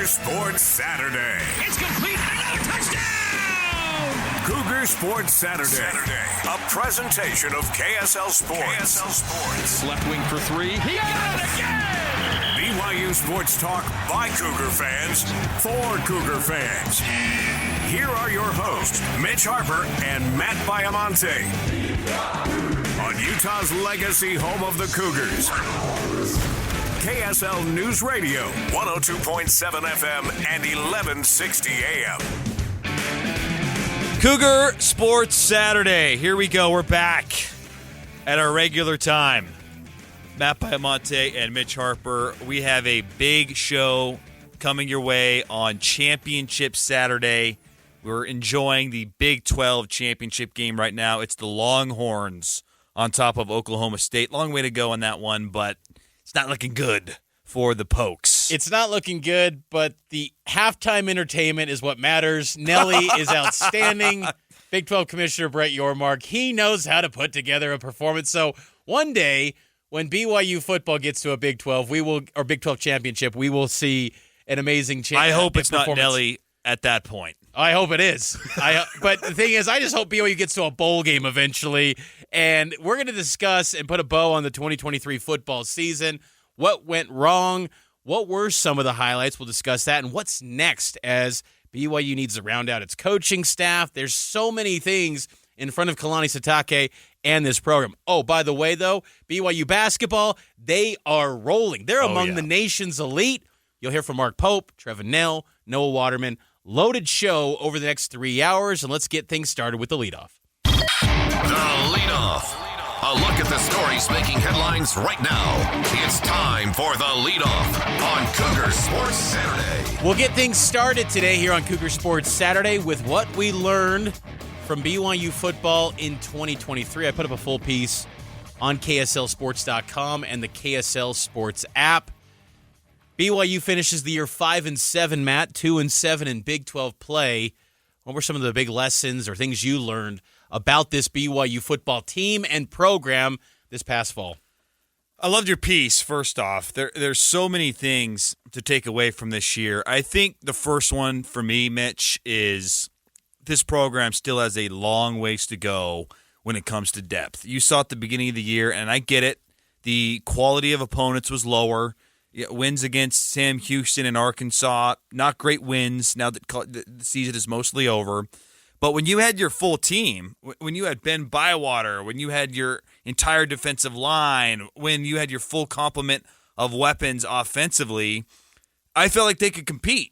Cougar Sports Saturday. It's complete. Another touchdown! Cougar Sports Saturday. A presentation of KSL Sports. Left wing for three. He got it again! BYU Sports Talk by Cougar fans for Cougar fans. Here are your hosts, Mitch Harper and Matt Baiamonte. On Utah's legacy home of the Cougars. KSL News Radio, 102.7 FM and 1160 AM. Cougar Sports Saturday. Here we go. We're back at our regular time. Matt Baiamonte and Mitch Harper. We have a big show coming your way on Championship Saturday. We're enjoying the Big 12 championship game right now. It's the Longhorns on top of Oklahoma State. Long way to go on that one, but it's not looking good for the Pokes. It's not looking good, but the halftime entertainment is what matters. Nelly is outstanding. Big 12 Commissioner Brett Yormark, he knows how to put together a performance. So one day, when BYU football gets to a Big 12, or Big 12 championship, we will see an amazing championship. I hope it's not Nelly at that point. I hope it is. But the thing is, I just hope BYU gets to a bowl game eventually. And we're going to discuss and put a bow on the 2023 football season. What went wrong? What were some of the highlights? We'll discuss that. And what's next as BYU needs to round out its coaching staff. There's so many things in front of Kalani Sitake and this program. Oh, by the way, though, BYU basketball, they are rolling. They're among the nation's elite. You'll hear from Mark Pope, Trevin Nell, Noah Waterman. Loaded show over the next 3 hours, and let's get things started with the leadoff. The leadoff. A look at the stories making headlines right now. It's time for the leadoff on Cougar Sports Saturday. We'll get things started today here on Cougar Sports Saturday with what we learned from BYU football in 2023. I put up a full piece on KSLSports.com and the KSL Sports app. BYU finishes the year 5-7, Matt, 2-7 in Big 12 play. What were some of the big lessons or things you learned about this BYU football team and program this past fall? I loved your piece, first off. There's so many things to take away from this year. I think the first one for me, Mitch, is this program still has a long ways to go when it comes to depth. You saw at the beginning of the year, and I get it, the quality of opponents was lower. Wins against Sam Houston and Arkansas, not great wins now that the season is mostly over. But when you had your full team, when you had Ben Bywater, when you had your entire defensive line, when you had your full complement of weapons offensively, I felt like they could compete.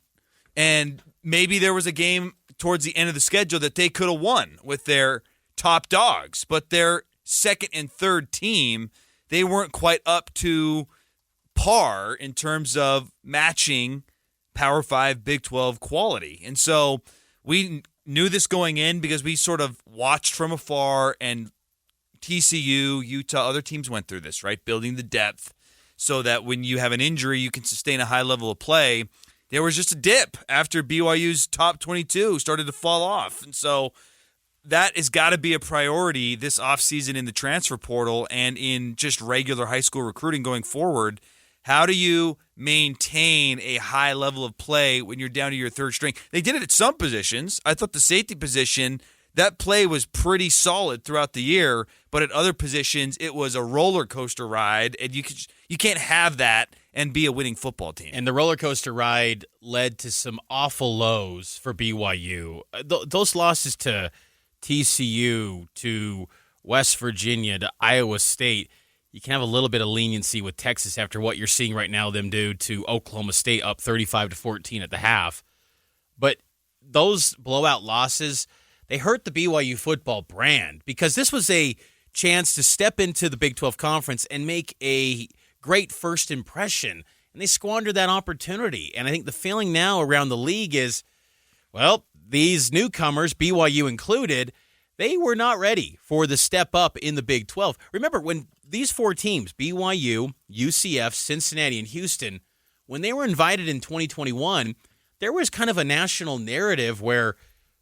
And maybe there was a game towards the end of the schedule that they could have won with their top dogs. But their second and third team, they weren't quite up to par in terms of matching Power 5 Big 12 quality. And so we knew this going in because we sort of watched from afar, and TCU, Utah, other teams went through this, right? Building the depth so that when you have an injury, you can sustain a high level of play. There was just a dip after BYU's top 22 started to fall off. And so that has got to be a priority this offseason in the transfer portal and in just regular high school recruiting going forward. How do you maintain a high level of play when you're down to your third string? They did it at some positions. I thought the safety position, that play was pretty solid throughout the year, but at other positions, it was a roller coaster ride, and you can't have that and be a winning football team. And the roller coaster ride led to some awful lows for BYU. Those losses to TCU, to West Virginia, to Iowa State, you can have a little bit of leniency with Texas after what you're seeing right now them do to Oklahoma State up 35-14 at the half. But those blowout losses, they hurt the BYU football brand because this was a chance to step into the Big 12 Conference and make a great first impression. And they squandered that opportunity. And I think the feeling now around the league is, well, these newcomers, BYU included, they were not ready for the step up in the Big 12. Remember, when these four teams, BYU, UCF, Cincinnati, and Houston, when they were invited in 2021, there was kind of a national narrative where,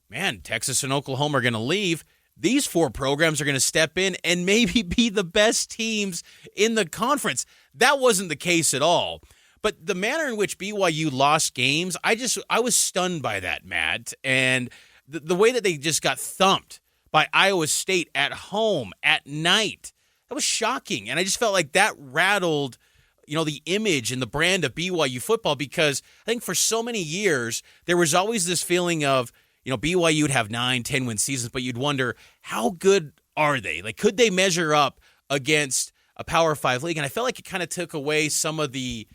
man, Texas and Oklahoma are going to leave. These four programs are going to step in and maybe be the best teams in the conference. That wasn't the case at all. But the manner in which BYU lost games, I was stunned by that, Matt. And the way that they just got thumped by Iowa State at home at night, that was shocking. And I just felt like that rattled, the image and the brand of BYU football, because I think for so many years, there was always this feeling of, BYU would have 9-10 win seasons, but you'd wonder, how good are they? Like, could they measure up against a Power 5 league? And I felt like it kind of took away some of the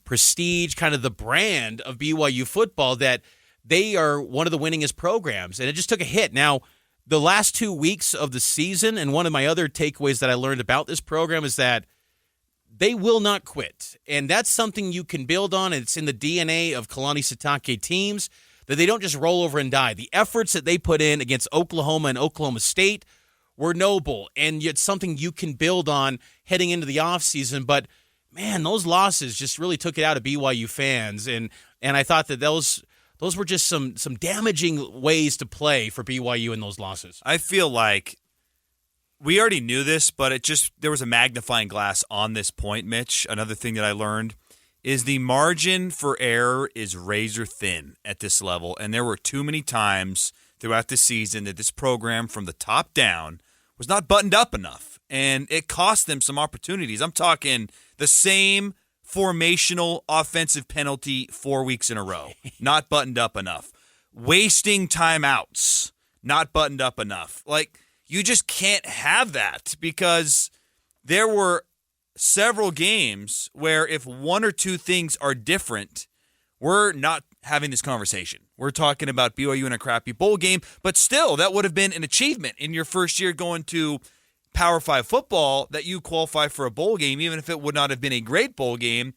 prestige, kind of the brand of BYU football, that they are one of the winningest programs. And it just took a hit. Now, the last 2 weeks of the season, and one of my other takeaways that I learned about this program is that they will not quit. And that's something you can build on. It's in the DNA of Kalani Sitake teams, that they don't just roll over and die. The efforts that they put in against Oklahoma and Oklahoma State were noble, and it's something you can build on heading into the offseason. But, man, those losses just really took it out of BYU fans, and I thought that those were just some damaging ways to play for BYU in those losses. I feel like we already knew this, but there was a magnifying glass on this point, Mitch. Another thing that I learned is the margin for error is razor thin at this level, and there were too many times throughout the season that this program from the top down was not buttoned up enough, and it cost them some opportunities. I'm talking the same formational offensive penalty 4 weeks in a row, not buttoned up enough. Wasting timeouts, not buttoned up enough. Like, you just can't have that, because there were several games where if one or two things are different, we're not having this conversation. We're talking about BYU in a crappy bowl game, but still, that would have been an achievement in your first year going to Power 5 football, that you qualify for a bowl game, even if it would not have been a great bowl game.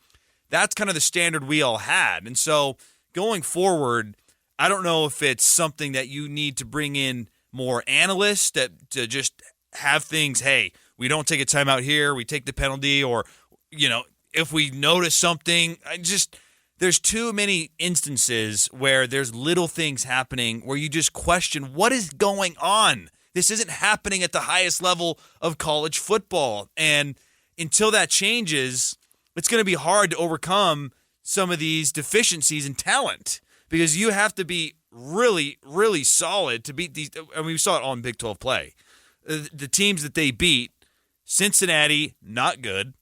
That's kind of the standard we all had. And so going forward, I don't know if it's something that you need to bring in more analysts to just have things, hey, we don't take a timeout here, we take the penalty, or, if we notice something, there's too many instances where there's little things happening where you just question, what is going on? This isn't happening at the highest level of college football. And until that changes, it's going to be hard to overcome some of these deficiencies in talent, because you have to be really, really solid to beat these. I mean, we saw it all in Big 12 play. The teams that they beat, Cincinnati, not good,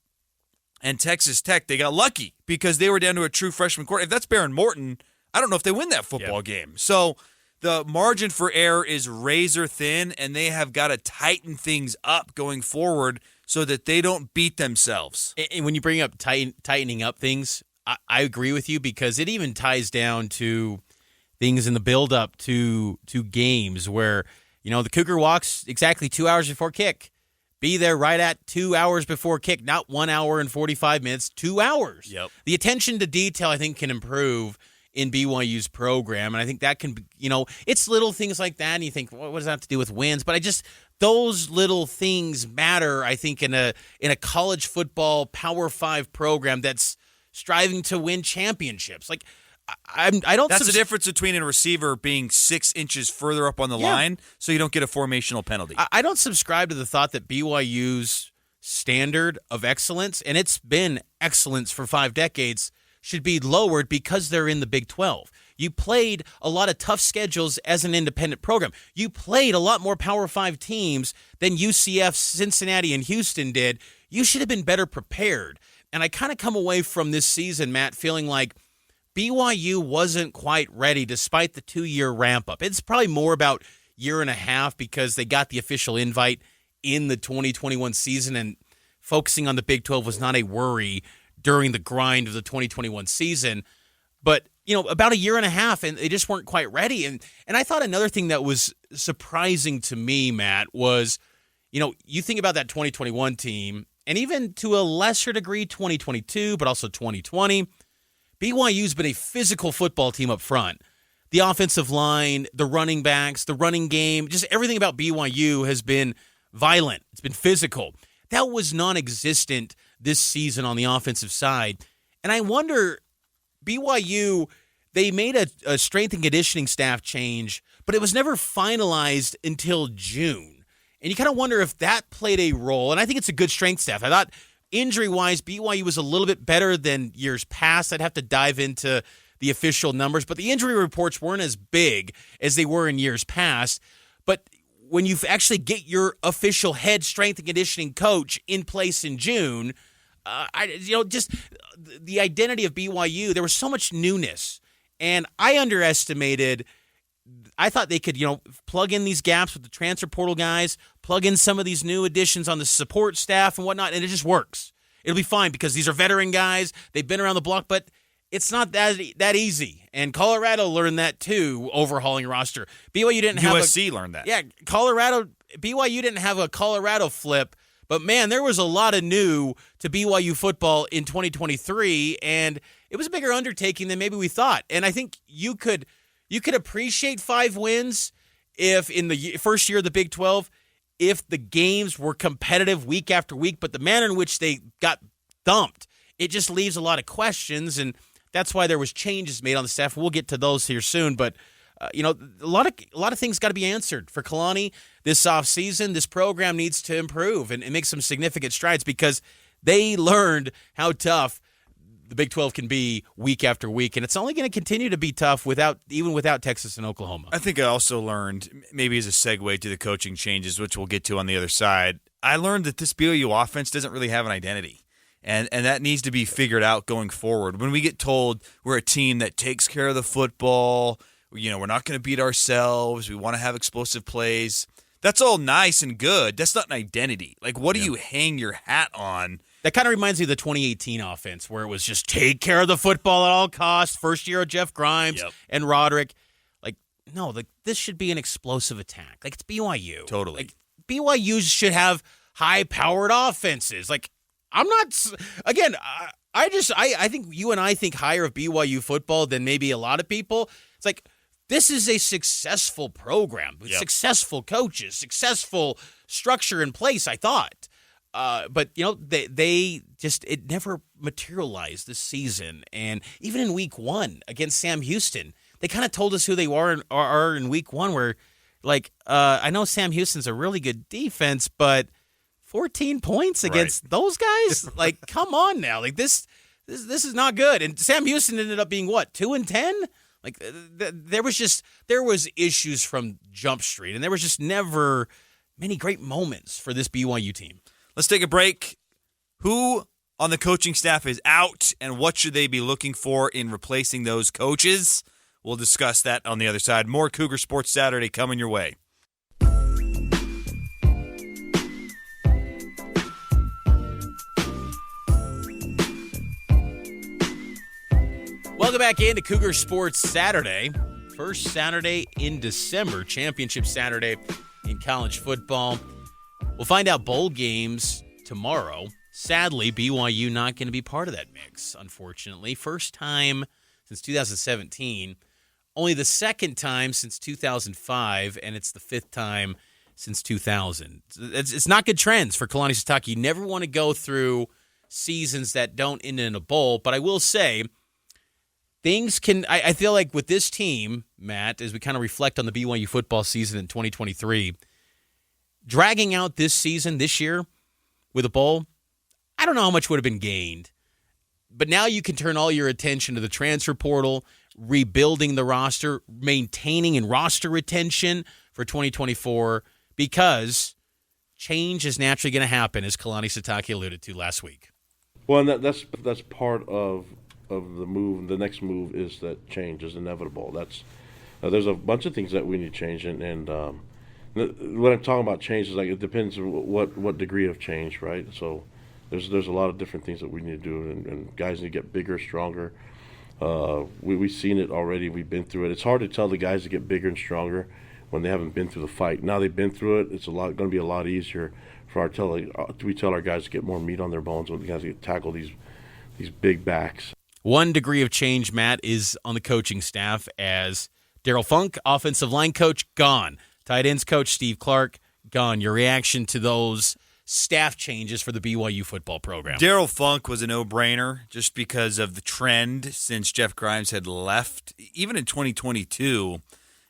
and Texas Tech, they got lucky because they were down to a true freshman quarterback. If that's Baron Morton, I don't know if they win that football game. So the margin for error is razor thin, and they have got to tighten things up going forward so that they don't beat themselves. And when you bring up tightening up things, I agree with you, because it even ties down to things in the build-up to games where, the Cougar walks exactly 2 hours before kick. Be there right at 2 hours before kick, not 1 hour and 45 minutes, 2 hours. Yep. The attention to detail, I think, can improve in BYU's program, and I think that can, it's little things like that, and you think, what does that have to do with wins? But those little things matter, I think, in a college football Power 5 program that's striving to win championships. Like, I don't. That's the difference between a receiver being 6 inches further up on the line, so you don't get a formational penalty. I don't subscribe to the thought that BYU's standard of excellence, and it's been excellence for 5 decades, should be lowered because they're in the Big 12. You played a lot of tough schedules as an independent program. You played a lot more Power 5 teams than UCF, Cincinnati, and Houston did. You should have been better prepared. And I kind of come away from this season, Matt, feeling like BYU wasn't quite ready despite the 2-year ramp-up. It's probably more about year and a half because they got the official invite in the 2021 season, and focusing on the Big 12 was not a worry during the grind of the 2021 season. But, about a year and a half, and they just weren't quite ready. And I thought another thing that was surprising to me, Matt, was, you think about that 2021 team, and even to a lesser degree 2022, but also 2020, BYU's been a physical football team up front. The offensive line, the running backs, the running game, just everything about BYU has been violent. It's been physical. That was non-existent this season on the offensive side. And I wonder, BYU, they made a strength and conditioning staff change, but it was never finalized until June. And you kind of wonder if that played a role. And I think it's a good strength staff. I thought Injury-wise, BYU was a little bit better than years past. I'd have to dive into the official numbers, but the injury reports weren't as big as they were in years past. But when you actually get your official head strength and conditioning coach in place in June, just the identity of BYU, there was so much newness. And I thought they could, plug in these gaps with the transfer portal guys, plug in some of these new additions on the support staff and whatnot, and it just works. It'll be fine because these are veteran guys. They've been around the block, but it's not that easy. And Colorado learned that too, overhauling roster. BYU didn't have USC learned that. Yeah, BYU didn't have a Colorado flip, but man, there was a lot of new to BYU football in 2023, and it was a bigger undertaking than maybe we thought. And I think you could appreciate 5 wins if in the first year of the Big 12, if the games were competitive week after week, but the manner in which they got thumped, it just leaves a lot of questions, and that's why there was changes made on the staff. We'll get to those here soon, but a lot of things got to be answered for Kalani this offseason. This program needs to improve and make some significant strides because they learned how tough the Big 12 can be week after week, and it's only going to continue to be tough without Texas and Oklahoma. I think I also learned, maybe as a segue to the coaching changes, which we'll get to on the other side, I learned that this BYU offense doesn't really have an identity. And that needs to be figured out going forward. When we get told we're a team that takes care of the football, we're not going to beat ourselves, we want to have explosive plays, that's all nice and good. That's not an identity. Like, what do you hang your hat on? That kind of reminds me of the 2018 offense where it was just take care of the football at all costs. First year of Jeff Grimes and Roderick. This should be an explosive attack. Like, it's BYU. Totally. Like, BYU should have high-powered offenses. Like, I'm not – again, I think you and I think higher of BYU football than maybe a lot of people. It's like this is a successful program with successful coaches, successful structure in place, I thought. But, they just – it never materialized this season. And even in week 1 against Sam Houston, they kind of told us who they are in week 1 where, I know Sam Houston's a really good defense, but – 14 points against those guys? Like, come on now. Like, this is not good. And Sam Houston ended up being, 2-10? Like, there was issues from Jump Street, and there was just never many great moments for this BYU team. Let's take a break. Who on the coaching staff is out, and what should they be looking for in replacing those coaches? We'll discuss that on the other side. More Cougar Sports Saturday coming your way. Welcome back into Cougar Sports Saturday. First Saturday in December, Championship Saturday in college football. We'll find out bowl games tomorrow. Sadly, BYU not going to be part of that mix, unfortunately. First time since 2017. Only the second time since 2005, and it's the 5th time since 2000. It's not good trends for Kalani Sitake. You never want to go through seasons that don't end in a bowl, but I will say things can – I feel like with this team, Matt, as we kind of reflect on the BYU football season in 2023, dragging out this season, this year, with a bowl, I don't know how much would have been gained. But now you can turn all your attention to the transfer portal, rebuilding the roster, maintaining and roster retention for 2024 because change is naturally going to happen, as Kalani Sitake alluded to last week. Well, and that's part of the move. The next move is that change is inevitable. That's there's a bunch of things that we need to change, and what I'm talking about change is like it depends on what degree of change, right? So there's a lot of different things that we need to do, and guys need to get bigger, stronger. We've seen it already. We've been through it. It's hard to tell the guys to get bigger and stronger when they haven't been through the fight. Now they've been through it. It's going to be a lot easier for we tell our guys to get more meat on their bones when the guys get tackle these big backs. One degree of change, Matt, is on the coaching staff as Daryl Funk, offensive line coach, gone. Tight ends coach Steve Clark, gone. Your reaction to those staff changes for the BYU football program? Daryl Funk was a no-brainer just because of the trend since Jeff Grimes had left. Even in 2022,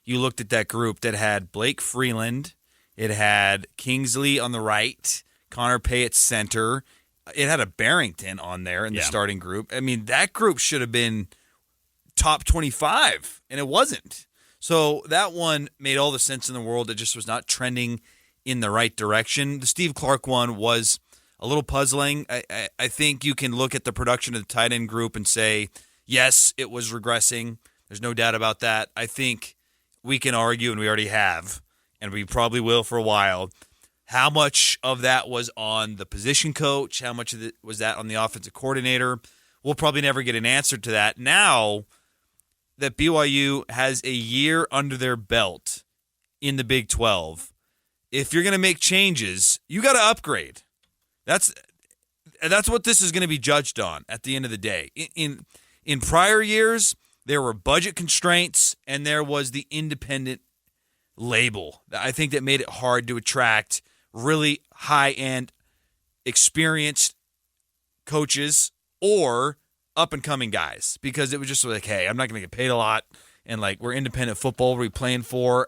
you looked at that group that had Blake Freeland, it had Kingsley on the right, Connor Pay at center, it had a Barrington on there in the starting group. I mean, that group should have been top 25, and it wasn't. So that one made all the sense in the world. It just was not trending in the right direction. The Steve Clark one was a little puzzling. I think you can look at the production of the tight end group and say, yes, it was regressing. There's no doubt about that. I think we can argue, and we already have, and we probably will for a while, how much of that was on the position coach, how much of it was that on the offensive coordinator. We'll probably never get an answer to that. Now that BYU has a year under their belt in the Big 12, if you're going to make changes, you got to upgrade. That's what this is going to be judged on at the end of the day. In prior years, there were budget constraints, and there was the independent label. I think that made it hard to attract really high-end, experienced coaches or up-and-coming guys, because it was just like, hey, I'm not going to get paid a lot, and like we're independent football. What are we playing for?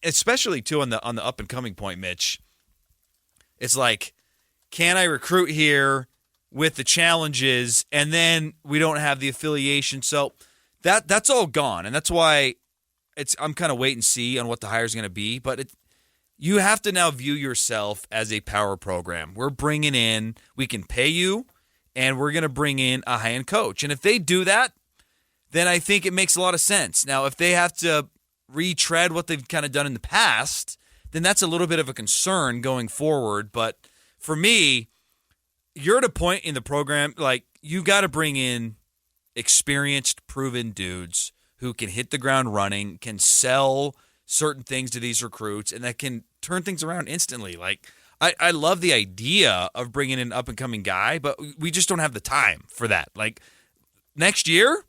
Especially too on the up-and-coming point, Mitch. It's like, can I recruit here with the challenges, and then we don't have the affiliation? So that's all gone, and that's why I'm kind of wait and see on what the hire is going to be. But you have to now view yourself as a power program. We're bringing in, we can pay you, and we're going to bring in a high-end coach. And if they do that, then I think it makes a lot of sense. Now, if they have to retread what they've kind of done in the past, then that's a little bit of a concern going forward. But for me, you're at a point in the program, like, you got to bring in experienced, proven dudes who can hit the ground running, can sell certain things to these recruits, and that can turn things around instantly. Like, I love the idea of bringing in an up-and-coming guy, but we just don't have the time for that. Like, next year,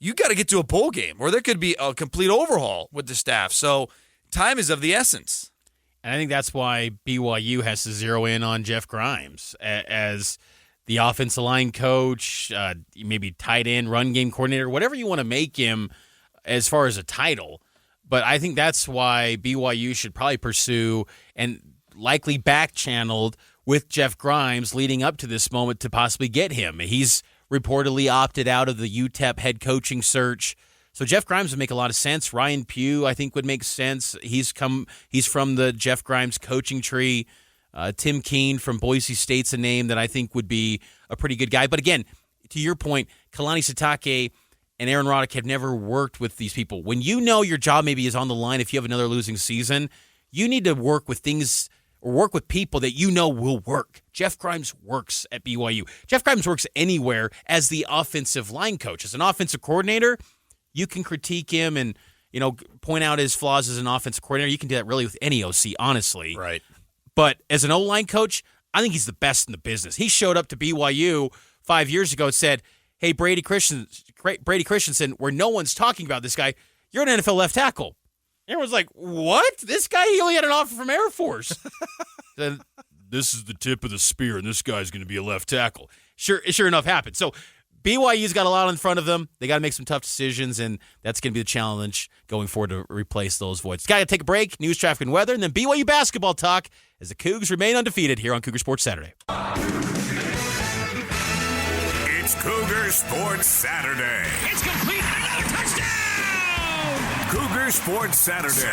you got to get to a bowl game, or there could be a complete overhaul with the staff. So time is of the essence. And I think that's why BYU has to zero in on Jeff Grimes as the offensive line coach, maybe tight end, run game coordinator, whatever you want to make him as far as a title. But I think that's why BYU should probably pursue and likely back-channeled with Jeff Grimes leading up to this moment to possibly get him. He's reportedly opted out of the UTEP head coaching search. So Jeff Grimes would make a lot of sense. Ryan Pugh, I think, would make sense. He's from the Jeff Grimes coaching tree. Tim Keene from Boise State's a name that I think would be a pretty good guy. But again, to your point, Kalani Sitake and Aaron Roddick have never worked with these people. When you know your job maybe is on the line if you have another losing season, you need to work with things or work with people that you know will work. Jeff Grimes works at BYU. Jeff Grimes works anywhere as the offensive line coach. As an offensive coordinator, you can critique him and, point out his flaws as an offensive coordinator. You can do that really with any OC, honestly. Right. But as an O-line coach, I think he's the best in the business. He showed up to BYU 5 years ago and said, hey, Brady Christensen, where no one's talking about this guy, you're an NFL left tackle. Everyone's like, what? This guy, he only had an offer from Air Force. Then this is the tip of the spear, and this guy's going to be a left tackle. Sure enough, happened. So BYU's got a lot in front of them. They got to make some tough decisions, and that's going to be the challenge going forward to replace those voids. Got to take a break, news, traffic, and weather, and then BYU basketball talk as the Cougs remain undefeated here on Cougar Sports Saturday. It's Cougar Sports Saturday. It's complete. Another touchdown! Cougar Sports Saturday.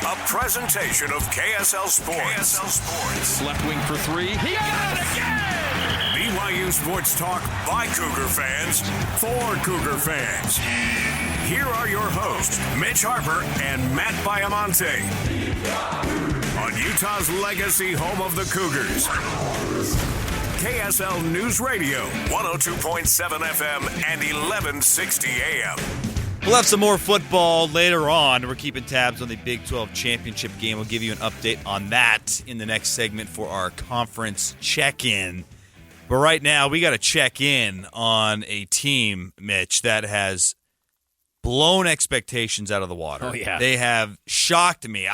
A presentation of KSL Sports. Left wing for three. He got it again! BYU Sports Talk by Cougar fans for Cougar fans. Here are your hosts, Mitch Harper and Matt Baiamonte. On Utah's legacy home of the Cougars. KSL News Radio, 102.7 FM and 1160 AM. We'll have some more football later on. We're keeping tabs on the Big 12 championship game. We'll give you an update on that in the next segment for our conference check-in. But right now, we got to check in on a team, Mitch, that has blown expectations out of the water. Oh, yeah. They have shocked me.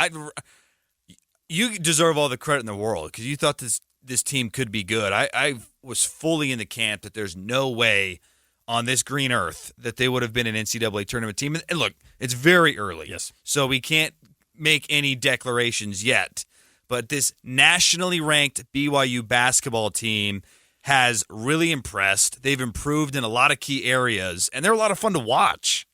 You deserve all the credit in the world because you thought this team could be good. I was fully in the camp that there's no way on this green earth that they would have been an NCAA tournament team. And look, it's very early. Yes. So we can't make any declarations yet. But this nationally ranked BYU basketball team has really impressed. They've improved in a lot of key areas, and they're a lot of fun to watch.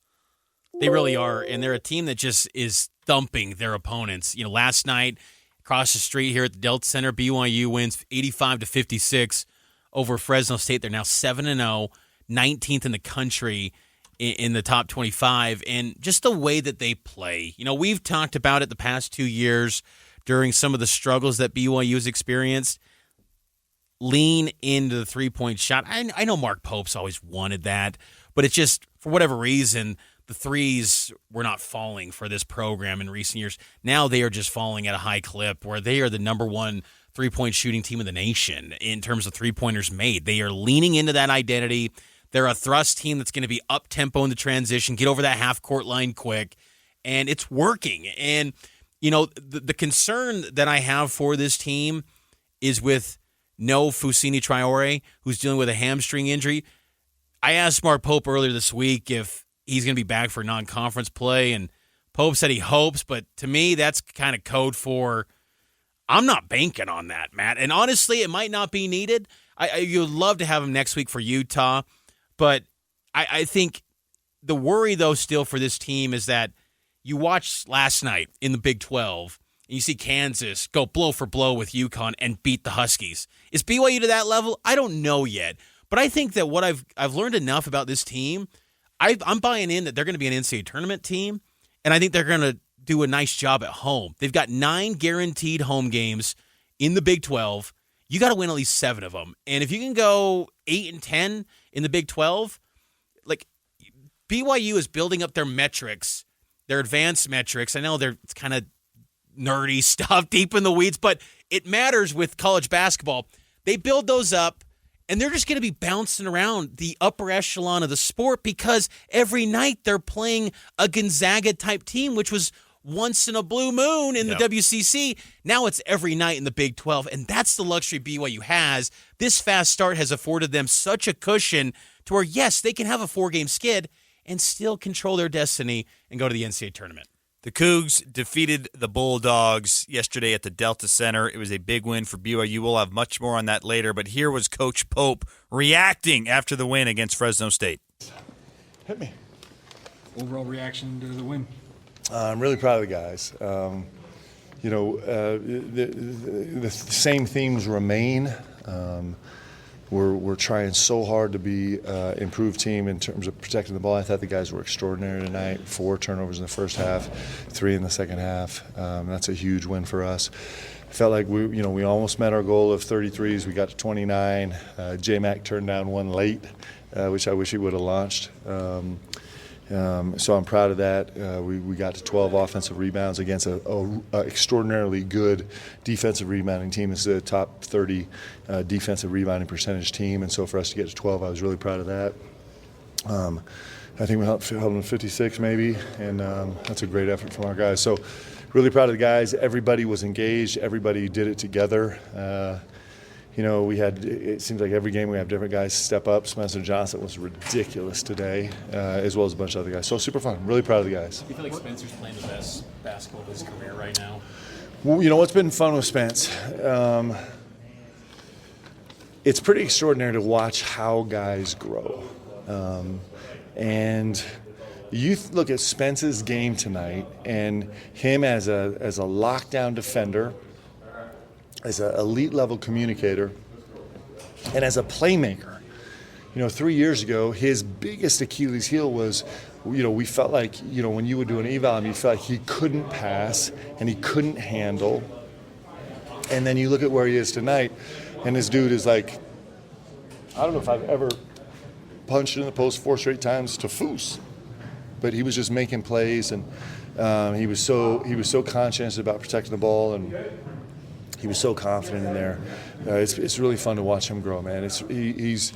They really are, and they're a team that just is thumping their opponents. Last night, across the street here at the Delta Center, BYU wins 85-56 over Fresno State. They're now 7-0, 19th in the country in the top 25, and just the way that they play. We've talked about it the past 2 years during some of the struggles that BYU has experienced. Lean into the three-point shot. I know Mark Pope's always wanted that, but it's just, for whatever reason, the threes were not falling for this program in recent years. Now they are just falling at a high clip where they are the number one three-point shooting team in the nation in terms of three-pointers made. They are leaning into that identity. They're a thrust team that's going to be up-tempo in the transition, get over that half-court line quick, and it's working. And, the concern that I have for this team is with no Fousseyni Traore, who's dealing with a hamstring injury. I asked Mark Pope earlier this week if he's going to be back for non-conference play, and Pope said he hopes, but to me, that's kind of code for I'm not banking on that, Matt. And honestly, it might not be needed. You'd love to have him next week for Utah, but I think the worry, though, still for this team is that you watched last night in the Big 12, and you see Kansas go blow for blow with UConn and beat the Huskies. Is BYU to that level? I don't know yet, but I think that what I've learned enough about this team, I'm buying in that they're going to be an NCAA tournament team, and I think they're going to do a nice job at home. They've got 9 guaranteed home games in the Big 12. You got to win at least 7 of them. And if you can go 8-10 in the Big 12, like BYU is building up their metrics, their advanced metrics. I know it's kind of nerdy stuff deep in the weeds, but it matters with college basketball. They build those up, and they're just going to be bouncing around the upper echelon of the sport because every night they're playing a Gonzaga-type team, which was once in a blue moon in the WCC. Now it's every night in the Big 12, and that's the luxury BYU has. This fast start has afforded them such a cushion to where, yes, they can have a 4-game skid and still control their destiny and go to the NCAA tournament. The Cougs defeated the Bulldogs yesterday at the Delta Center. It was a big win for BYU. We'll have much more on that later, but here was Coach Pope reacting after the win against Fresno State. Hit me. Overall reaction to the win? I'm really proud of the guys. The same themes remain. We're trying so hard to be an improved team in terms of protecting the ball. I thought the guys were extraordinary tonight. 4 turnovers in the first half, 3 in the second half. That's a huge win for us. I felt like we almost met our goal of 33s. We got to 29. J-Mac turned down one late, which I wish he would have launched. So I'm proud of that. We got to 12 offensive rebounds against a extraordinarily good defensive rebounding team. It's a top 30 defensive rebounding percentage team, and so for us to get to 12, I was really proud of that. I think we held them 56 maybe, and that's a great effort from our guys. So really proud of the guys. Everybody was engaged. Everybody did it together. It seems like every game we have different guys step up. Spencer Johnson was ridiculous today, as well as a bunch of other guys. So super fun. Really proud of the guys. Do you feel like Spencer's playing the best basketball of his career right now? Well, what's been fun with Spence? It's pretty extraordinary to watch how guys grow. And you look at Spence's game tonight and him as a lockdown defender, as an elite level communicator, and as a playmaker. 3 years ago, his biggest Achilles heel was, we felt like, when you would do an eval, you felt like he couldn't pass and he couldn't handle. And then you look at where he is tonight, and this dude is like, I don't know if I've ever punched in the post 4 straight times to Foose, but he was just making plays, and he was so conscientious about protecting the ball, and he was so confident in there. It's really fun to watch him grow, man. He's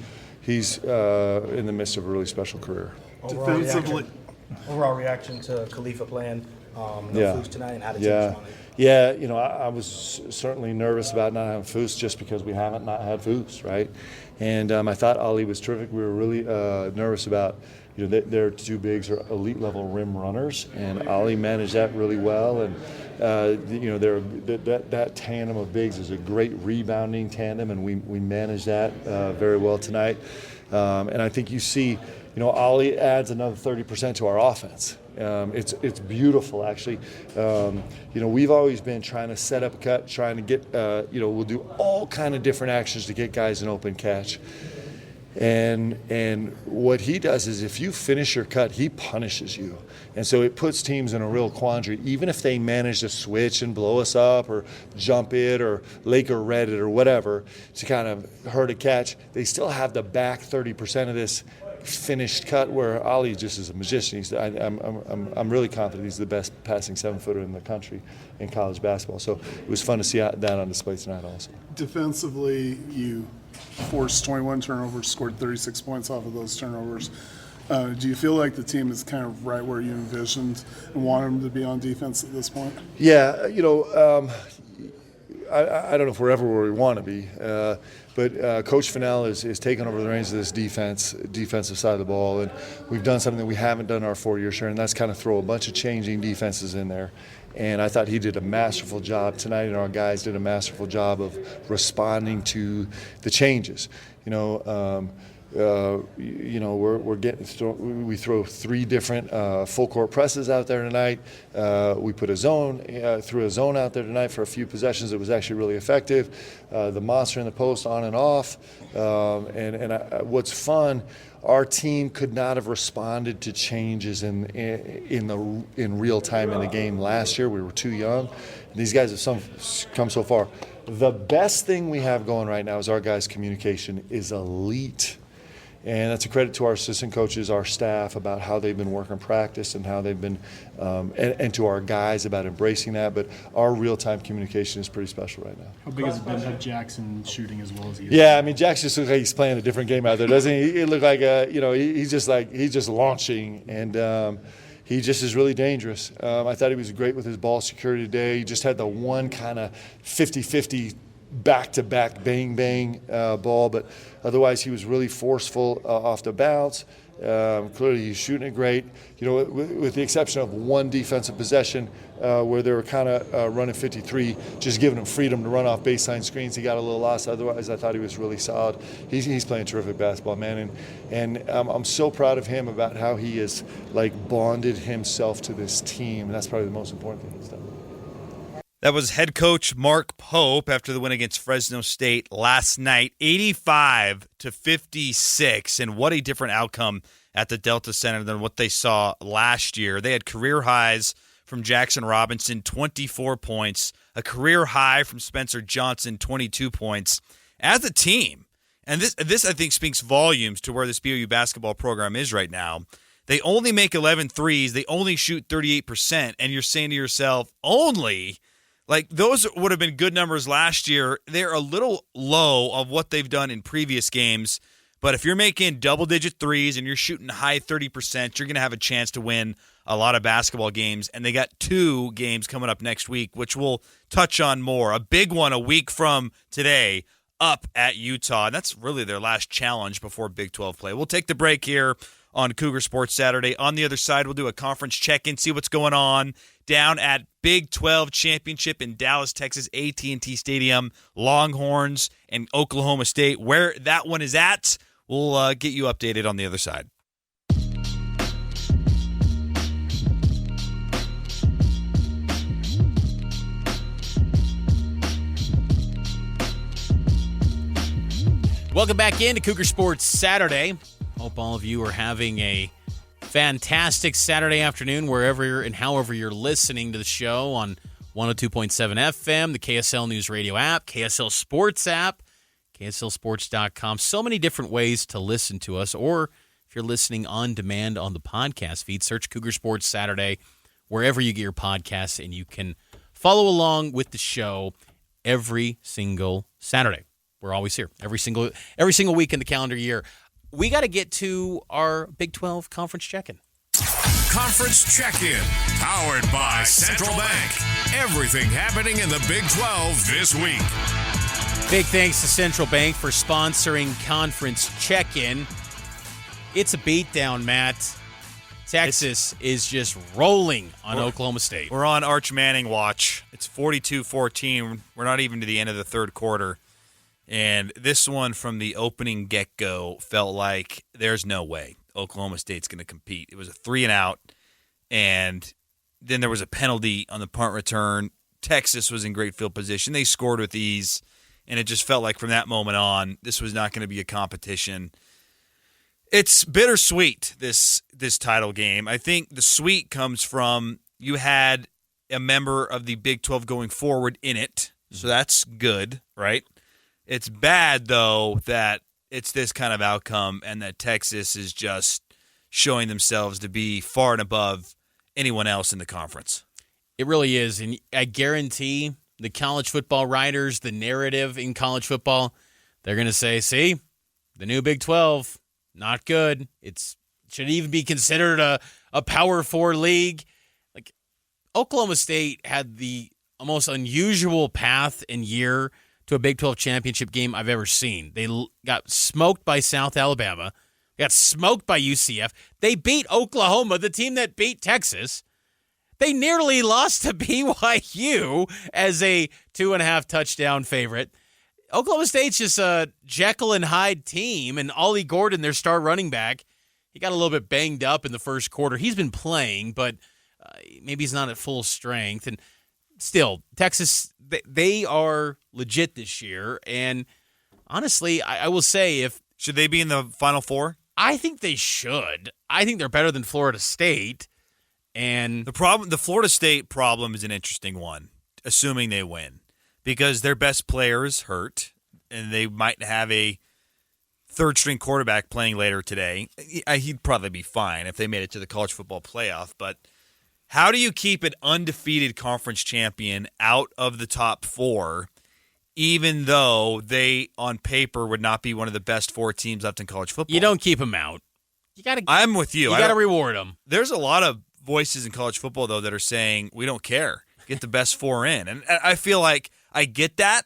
in the midst of a really special career. Overall reaction to Khalifa playing No Foos tonight, and how did you Yeah. respond? Yeah, I was certainly nervous about not having Foos just because we haven't not had Foos, right? And I thought Ali was terrific. We were really nervous about, their two bigs are elite level rim runners, and Ali managed that really well. And that tandem of bigs is a great rebounding tandem, and we managed that very well tonight. And I think you see, Ali adds another 30% to our offense. It's beautiful, actually. We've always been trying to set up a cut, trying to get, we'll do all kind of different actions to get guys an open catch. And what he does is if you finish your cut, he punishes you. And so it puts teams in a real quandary. Even if they manage to switch and blow us up or jump it or Laker red it or whatever to kind of hurt a catch, they still have the back 30% of this finished cut where Ali just is a magician. I'm really confident he's the best passing 7-footer in the country in college basketball. So it was fun to see that on display tonight also. Defensively, you forced 21 turnovers, scored 36 points off of those turnovers. Do you feel like the team is kind of right where you envisioned and want them to be on defense at this point? Yeah, I don't know if we're ever where we want to be, but Coach Fennell is taking over the reins of this defensive side of the ball, and we've done something that we haven't done our 4-year share, and that's kind of throw a bunch of changing defenses in there. And I thought he did a masterful job tonight, and our guys did a masterful job of responding to the changes. We throw 3 different full court presses out there tonight. We put threw a zone out there tonight for a few possessions. It was actually really effective. The monster in the post on and off. What's fun, our team could not have responded to changes in real time in the game last year. We were too young. These guys have come so far. The best thing we have going right now is our guys' communication is elite. And that's a credit to our assistant coaches, our staff, about how they've been working practice and how they've been, and to our guys about embracing that. But our real-time communication is pretty special right now. How big has it been to have Jackson shooting as well as he is? Yeah, I mean, Jackson just looks like he's playing a different game out there, doesn't he? He look like he's just launching, and he just is really dangerous. I thought he was great with his ball security today. He just had the one kind of 50-50 back-to-back bang-bang ball, but otherwise he was really forceful off the bounce. Clearly he's shooting it great. With the exception of one defensive possession where they were kind of running 53, just giving him freedom to run off baseline screens. He got a little lost. Otherwise, I thought he was really solid. He's playing terrific basketball, man, and I'm so proud of him about how he has bonded himself to this team, and that's probably the most important thing he's done. That was head coach Mark Pope after the win against Fresno State last night, 85-56. And what a different outcome at the Delta Center than what they saw last year. They had career highs from Jackson Robinson, 24 points, a career high from Spencer Johnson, 22 points. As a team, and this I think speaks volumes to where this BYU basketball program is right now. They only make 11 threes. They only shoot 38%. And you're saying to yourself, only... those would have been good numbers last year. They're a little low of what they've done in previous games. But if you're making double-digit threes and you're shooting high 30%, you're going to have a chance to win a lot of basketball games. And they got 2 games coming up next week, which we'll touch on more. A big one a week from today up at Utah. And that's really their last challenge before Big 12 play. We'll take the break here on Cougar Sports Saturday. On the other side, we'll do a conference check-in, see what's going on down at Big 12 Championship in Dallas, Texas, AT&T Stadium, Longhorns and Oklahoma State. Where that one is at, we'll get you updated on the other side. Welcome back into Cougar Sports Saturday. Hope all of you are having a fantastic Saturday afternoon wherever and however you're listening to the show on 102.7 FM, the KSL News Radio app, KSL Sports app, KSLSports.com. So many different ways to listen to us, or if you're listening on demand on the podcast feed, search Cougar Sports Saturday wherever you get your podcasts, and you can follow along with the show every single Saturday. We're always here every single week in the calendar year. We got to get to our Big 12 conference check-in. Conference Check-In, powered by Central Bank. Everything happening in the Big 12 this week. Big thanks to Central Bank for sponsoring Conference Check-In. It's a beatdown, Matt. Texas is just rolling on Oklahoma State. We're on Arch Manning watch. It's 42-14. We're not even to the end of the third quarter. And this one from the opening get-go felt like there's no way Oklahoma State's going to compete. It was a 3-and-out, and then there was a penalty on the punt return. Texas was in great field position. They scored with ease, and it just felt like from that moment on, this was not going to be a competition. It's bittersweet, this title game. I think the sweet comes from you had a member of the Big 12 going forward in it, so that's good, right? It's bad, though, that it's this kind of outcome and that Texas is just showing themselves to be far and above anyone else in the conference. It really is, and I guarantee the college football writers, the narrative in college football, they're going to say, see, the new Big 12, not good. It should even be considered a Power 4 league. Like, Oklahoma State had the most unusual path and year to a Big 12 championship game I've ever seen. They got smoked by South Alabama, got smoked by UCF. They beat Oklahoma, the team that beat Texas. They nearly lost to BYU as a 2.5 touchdown favorite. Oklahoma State's just a Jekyll and Hyde team, and Ollie Gordon, their star running back, he got a little bit banged up in the first quarter. He's been playing, but maybe he's not at full strength. And still, Texas, they are legit this year. And honestly, I will say, should they be in the Final Four? I think they should. I think they're better than Florida State. And the Florida State problem is an interesting one, assuming they win, because their best players hurt, and they might have a third-string quarterback playing later today. He'd probably be fine if they made it to the college football playoff, but how do you keep an undefeated conference champion out of the top four, even though they, on paper, would not be one of the best four teams left in college football? You don't keep them out. I'm with you. You got to reward them. There's a lot of voices in college football, though, that are saying, we don't care. Get the best four in. And I feel like I get that.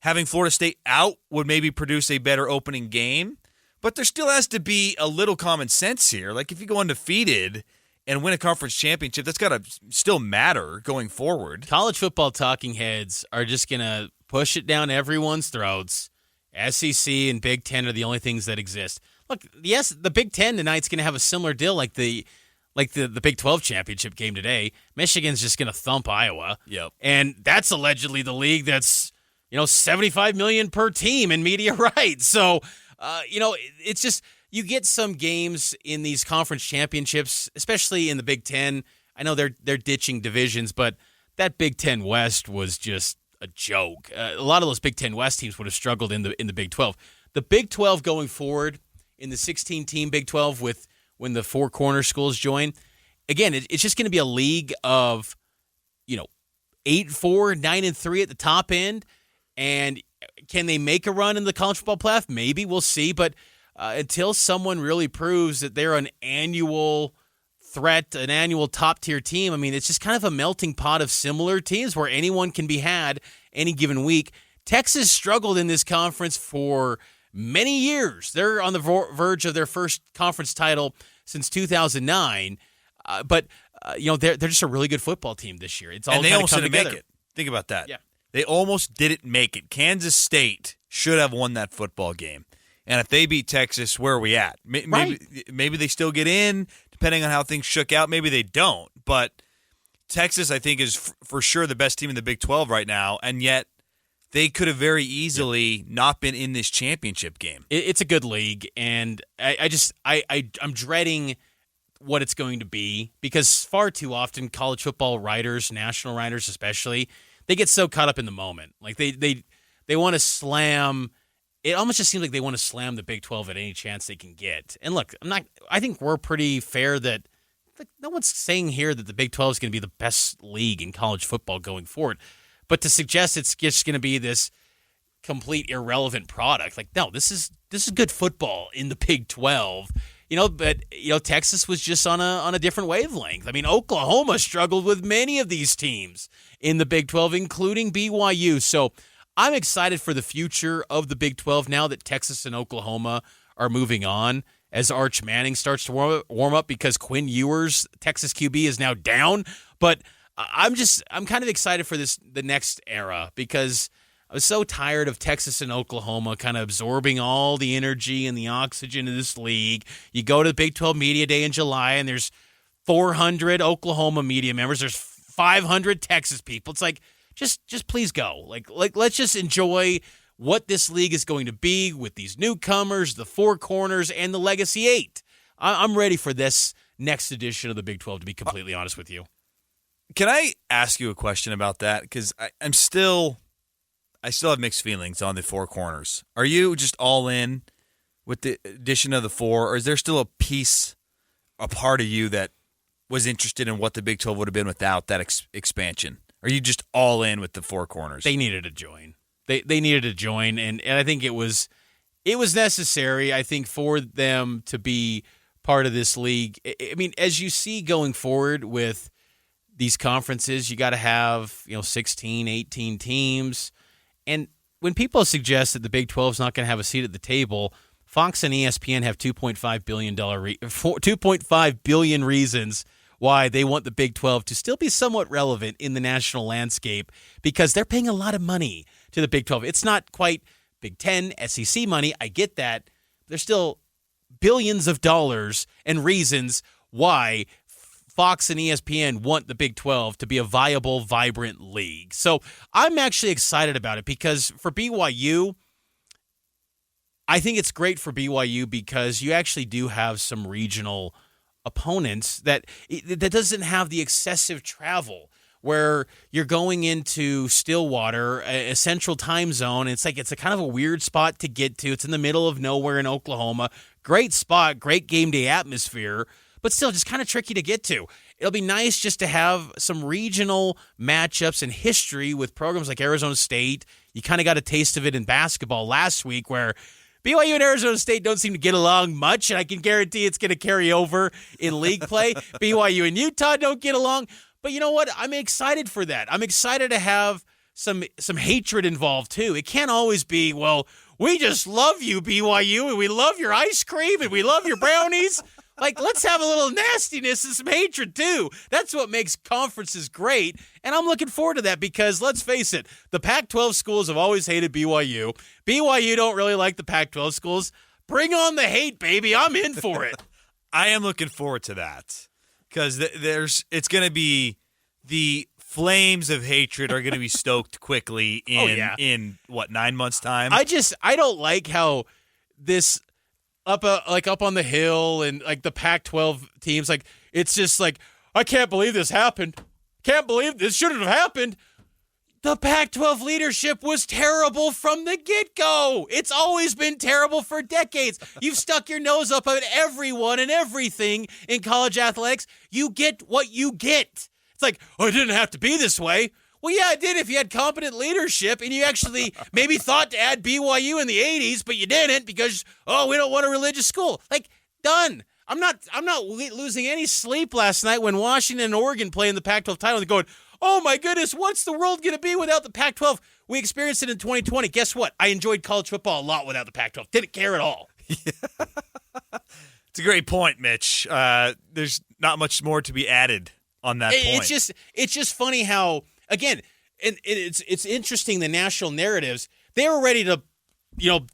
Having Florida State out would maybe produce a better opening game, but there still has to be a little common sense here. Like, if you go undefeated and win a conference championship, that's got to still matter going forward. College football talking heads are just going to push it down everyone's throats. SEC and Big Ten are the only things that exist. Look, yes, the Big Ten tonight's going to have a similar deal like the Big 12 championship game today. Michigan's just going to thump Iowa. Yep. And that's allegedly the league that's, $75 million per team in media rights. So, it's just, you get some games in these conference championships, especially in the Big Ten. I know they're ditching divisions, but that Big Ten West was just a joke. A lot of those Big Ten West teams would have struggled in the Big 12. The Big 12 going forward in the 16-team Big 12 when the four corner schools join, again, it's just going to be a league of, 8-4, 9-3 at the top end. And can they make a run in the college football playoff? Maybe, we'll see. But until someone really proves that they're an annual threat, an annual top-tier team, I mean, it's just kind of a melting pot of similar teams where anyone can be had any given week. Texas struggled in this conference for many years. They're on the verge of their first conference title since 2009. But they're just a really good football team this year. It's all and they kind of almost come didn't together. make it. Think about that. Yeah. They almost didn't make it. Kansas State should have won that football game. And if they beat Texas, where are we at? Maybe they still get in, depending on how things shook out. Maybe they don't. But Texas, I think, is for sure the best team in the Big 12 right now, and yet they could have very easily not been in this championship game. It's a good league, and I'm dreading what it's going to be, because far too often college football writers, national writers especially, they get so caught up in the moment. Like they want to slam. It almost just seems like they want to slam the Big 12 at any chance they can get. And look, I think we're pretty fair that no one's saying here that the Big 12 is going to be the best league in college football going forward. But to suggest it's just going to be this complete irrelevant product, like, no, this is good football in the Big 12. But Texas was just on a different wavelength. I mean, Oklahoma struggled with many of these teams in the Big 12, including BYU. So I'm excited for the future of the Big 12 now that Texas and Oklahoma are moving on, as Arch Manning starts to warm up because Quinn Ewers, Texas QB, is now down. But I'm kind of excited for the next era, because I was so tired of Texas and Oklahoma kind of absorbing all the energy and the oxygen of this league. You go to the Big 12 Media Day in July, and there's 400 Oklahoma media members. There's 500 Texas people. It's like, just please go. Like let's just enjoy what this league is going to be with these newcomers, the Four Corners, and the Legacy 8. I'm ready for this next edition of the Big 12, to be completely honest with you. Can I ask you a question about that? Because I still have mixed feelings on the Four Corners. Are you just all in with the addition of the four, or is there still a part of you that was interested in what the Big 12 would have been without that expansion? Are you just all in with the Four Corners? They needed to join. They needed to join, and I think it was necessary, I think, for them to be part of this league. I mean, as you see going forward with these conferences, you got to have 16, 18 teams. And when people suggest that the Big 12 is not going to have a seat at the table, Fox and ESPN have $2.5 billion reasons why they want the Big 12 to still be somewhat relevant in the national landscape, because they're paying a lot of money to the Big 12. It's not quite Big 10, SEC money. I get that. There's still billions of dollars and reasons why Fox and ESPN want the Big 12 to be a viable, vibrant league. So I'm actually excited about it, because for BYU, I think it's great for BYU because you actually do have some regional opponents that doesn't have the excessive travel where you're going into Stillwater, a central time zone. It's a kind of a weird spot to get to. It's in the middle of nowhere in Oklahoma. Great spot, great game day atmosphere, but still just kind of tricky to get to. It'll be nice just to have some regional matchups and history with programs like Arizona State. You kind of got a taste of it in basketball last week, where BYU and Arizona State don't seem to get along much, and I can guarantee it's going to carry over in league play. BYU and Utah don't get along. But you know what? I'm excited for that. I'm excited to have some hatred involved, too. It can't always be, well, we just love you, BYU, and we love your ice cream, and we love your brownies. Let's have a little nastiness and some hatred, too. That's what makes conferences great, and I'm looking forward to that, because let's face it, the Pac-12 schools have always hated BYU. BYU don't really like the Pac-12 schools. Bring on the hate, baby. I'm in for it. I am looking forward to that, because it's going to be the flames of hatred are going to be stoked quickly in 9 months' time? I don't like how this up on the hill and the Pac-12 teams, it's just I can't believe this happened. Can't believe this shouldn't have happened. The Pac-12 leadership was terrible from the get-go. It's always been terrible for decades. You've stuck your nose up at everyone and everything in college athletics. You get what you get. It's it didn't have to be this way. Well, yeah, it did if you had competent leadership and you actually maybe thought to add BYU in the 80s, but you didn't because, we don't want a religious school. Done. I'm not losing any sleep last night when Washington and Oregon play in the Pac-12 title and going, oh my goodness, what's the world going to be without the Pac-12? We experienced it in 2020. Guess what? I enjoyed college football a lot without the Pac-12. Didn't care at all. It's a great point, Mitch. There's not much more to be added on that point. It's just funny how, again, and it's interesting, the national narratives, they were ready to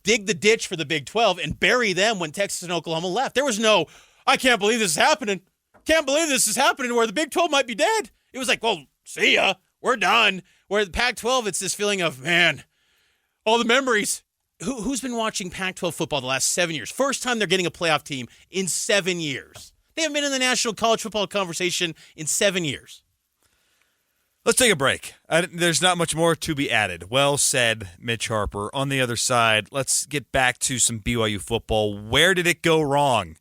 dig the ditch for the Big 12 and bury them when Texas and Oklahoma left. There was no, I can't believe this is happening. Can't believe this is happening where the Big 12 might be dead. It was well, see ya. We're done. Where the Pac-12, it's this feeling of, man, all the memories. Who's been watching Pac-12 football the last 7 years? First time they're getting a playoff team in 7 years. They haven't been in the national college football conversation in 7 years. Let's take a break. There's not much more to be added. Well said, Mitch Harper. On the other side, let's get back to some BYU football. Where did it go wrong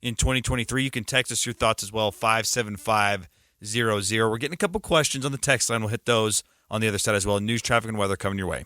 in 2023? You can text us your thoughts as well, 57500. We're getting a couple questions on the text line. We'll hit those on the other side as well. News, traffic, and weather coming your way.